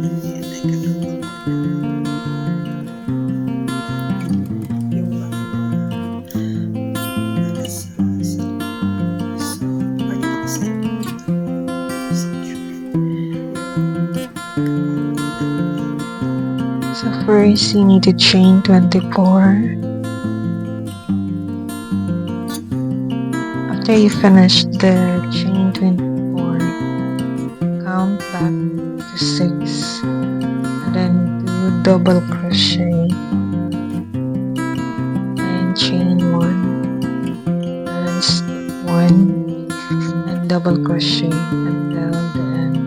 Ayan, teka lang po muna. Yung para sa so, pakita ko sa inyo so first you need to chain 24. After you finish the chain 24, count back to 6 and then do double crochet and chain 1 and skip 1 and double crochet until the end.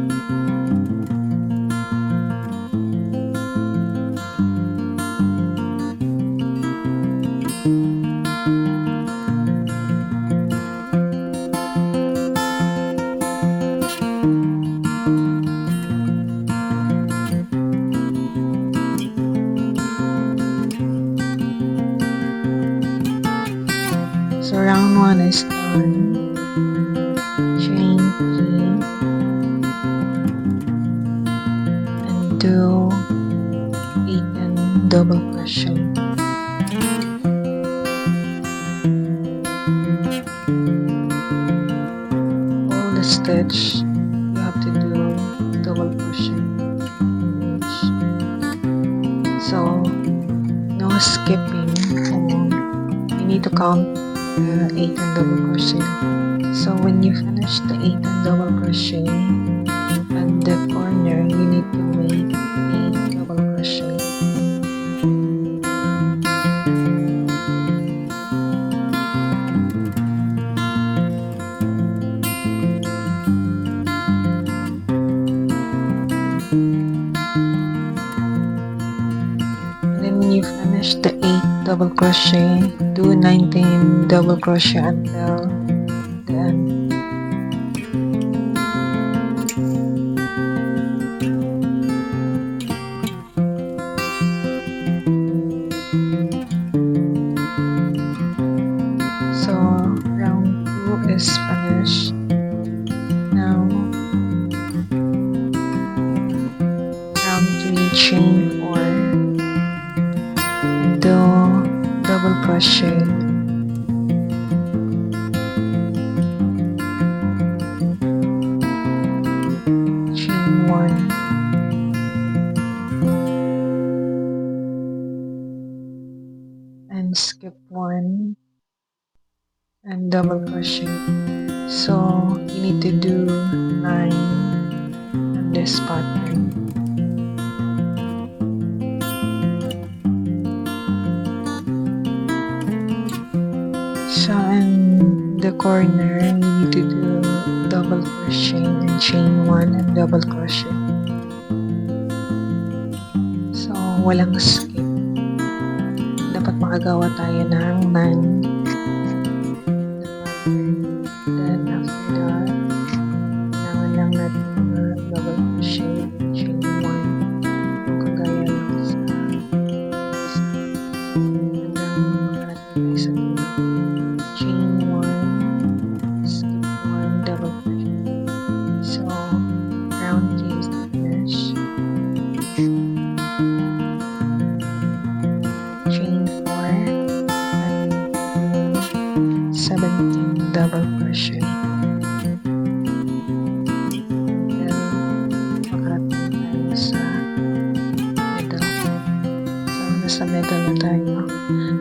So round 1 is done. Chain 3 and do 8 and double crochet. All the stitch you have to do double crochet each. So no skipping, you need to count 8 and double crochet. So when you finish the 8 and double crochet at the corner, you need to make 8 double crochet. And then when you finish the 8 double crochet, do 19 double crochet until the end. So round 2 is finished. Now round 3, chain 4, do double crochet, chain 1 and skip 1 and double crochet. So you need to do 9 on this pattern. So in the corner, you need to do double crochet and chain 1 and double crochet. So walang skip. Dapat makagawa tayo ng 9. Then after that, kailangan lang natin double crochet and chain 1. Yung kagaya lang sa hanggang makarating sa chain 1, skip 1, double crochet. So round 3 is finished. Chain 4 and 17 double crochet. Then makarating tayo sa middle. So nasa middle na tayo.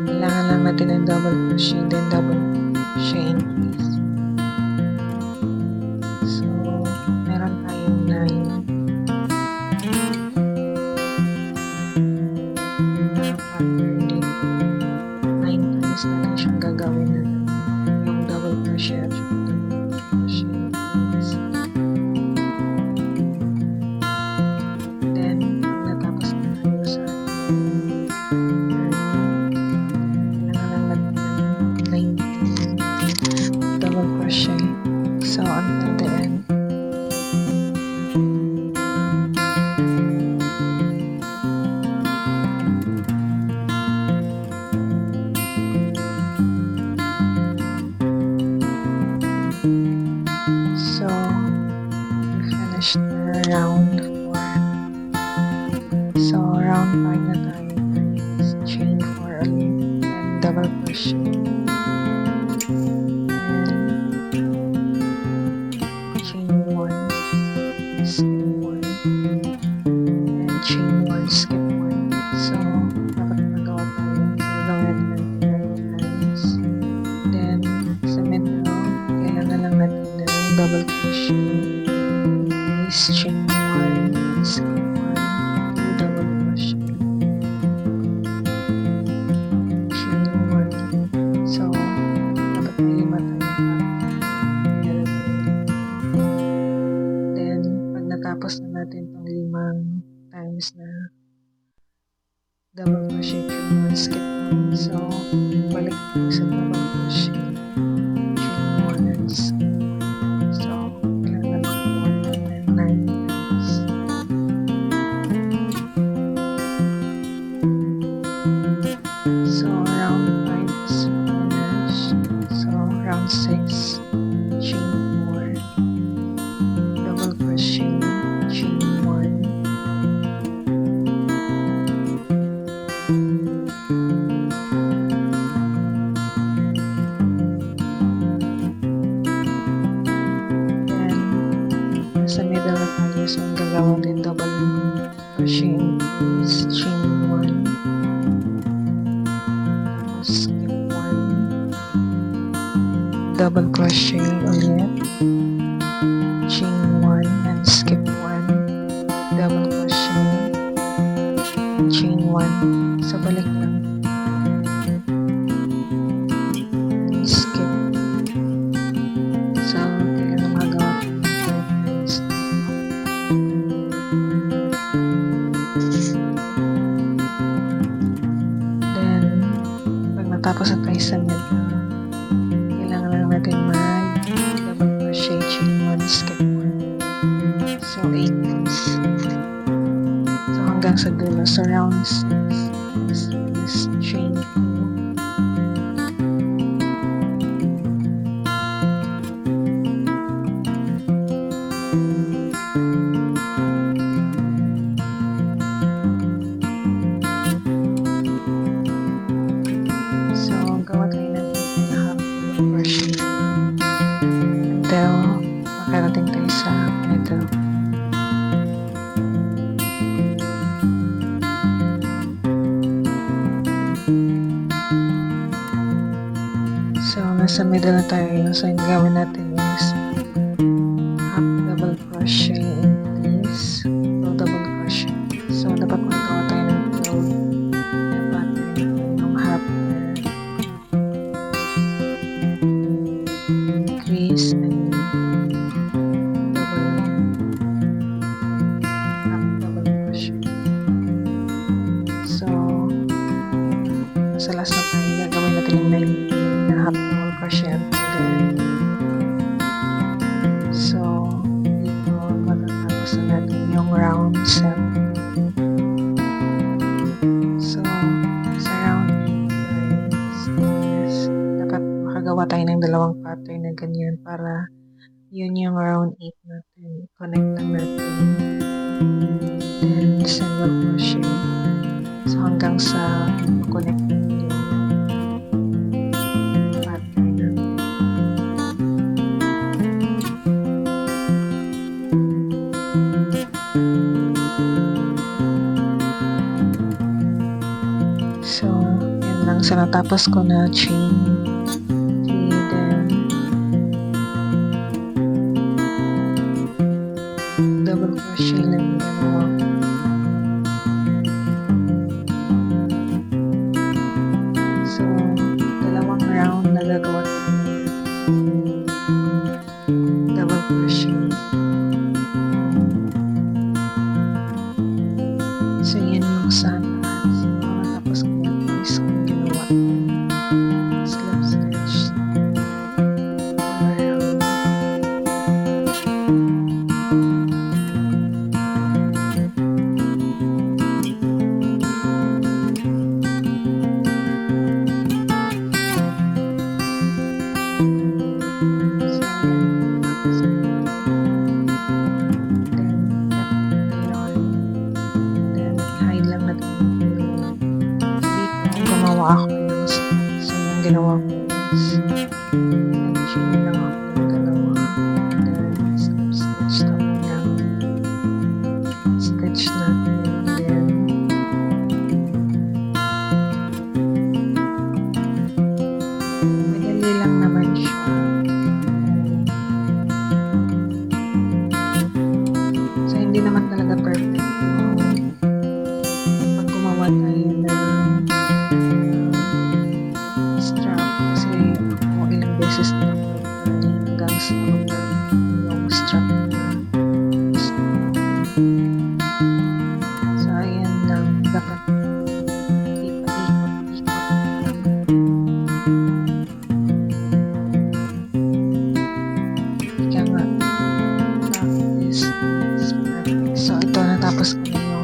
Kailangan lang natin ng double crochet, then double crochet increase. So meron tayong 9 na pattern dito. 9 times natin siyang gagawin na yung double crochet at yung double crochet increase. Then pag natapos na tayo sa kailangan lang natin ng 19 So, round 5 na tayo guys. Chain 4 ulit. And double crochet. And chain 1. Skip 1. And chain 1. Skip 1. So, dapat magawa tayo. So, gawin natin guys. Then, sa middle, kailangan lang natin ng double crochet. Is chain 1. Skip 1. Double crochet. Chain 1. So, dapat may 5 tayo pa. Then, pag natapos na natin itong 5 times na double crochet, chain 1, skip 1. So, balik tayo sa double crochet. Chain 1 and skip 1. So, kailangan makakuha natin 9 times. So, round 5 is finished. So, round 6, chain 4, double crochet, chain 1, then, nasa middle na tayo. So, ang gagawin din double crochet is chain 1, skip 1, double crochet ulit, chain 1 and skip 1, double crochet, and chain 1. So, balik lang. And skip. So, kailangan magawa ko ng 5 times. Then, pag natapos na tayo sa middle, kailangan lang natin double crochet, chain 1, skip 1. So, 8 times. So, hanggang sa dulo. So, round 6 is chain 2. So, gawa tayo ng half crochet until makarating tayo sa middle. So, nasa middle na tayo. So, yung gawin natin is half double crochet increase. So, double crochet. So, dapat magawa tayo ng 12 na pattern ng half increase and double crochet. So, sa last na tayo, gagawin natin yung 19 na half double crochet until there. So, dito matatapos na natin yung round 7. So, sa round 8 guys, dapat makagawa tayo ng dalawang pattern na ganyan para yun yung round 8 natin. Connect lang natin. Then, single crochet. So, hanggang sa connect natin yung pattern natin. So, yun lang. So, natapos ko na chain 3, then double crochet lang yung dalawa. So, dalawang round na gagawa tayo. Double crochet. So, yan yung sa taas. Tapos ko yung guys kung ginawa. Slip stitch. Around.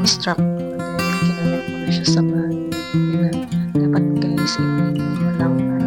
strap ko, then kinonect ko na siya sa bag. Yun na. Dapat guys, i-play mo lang para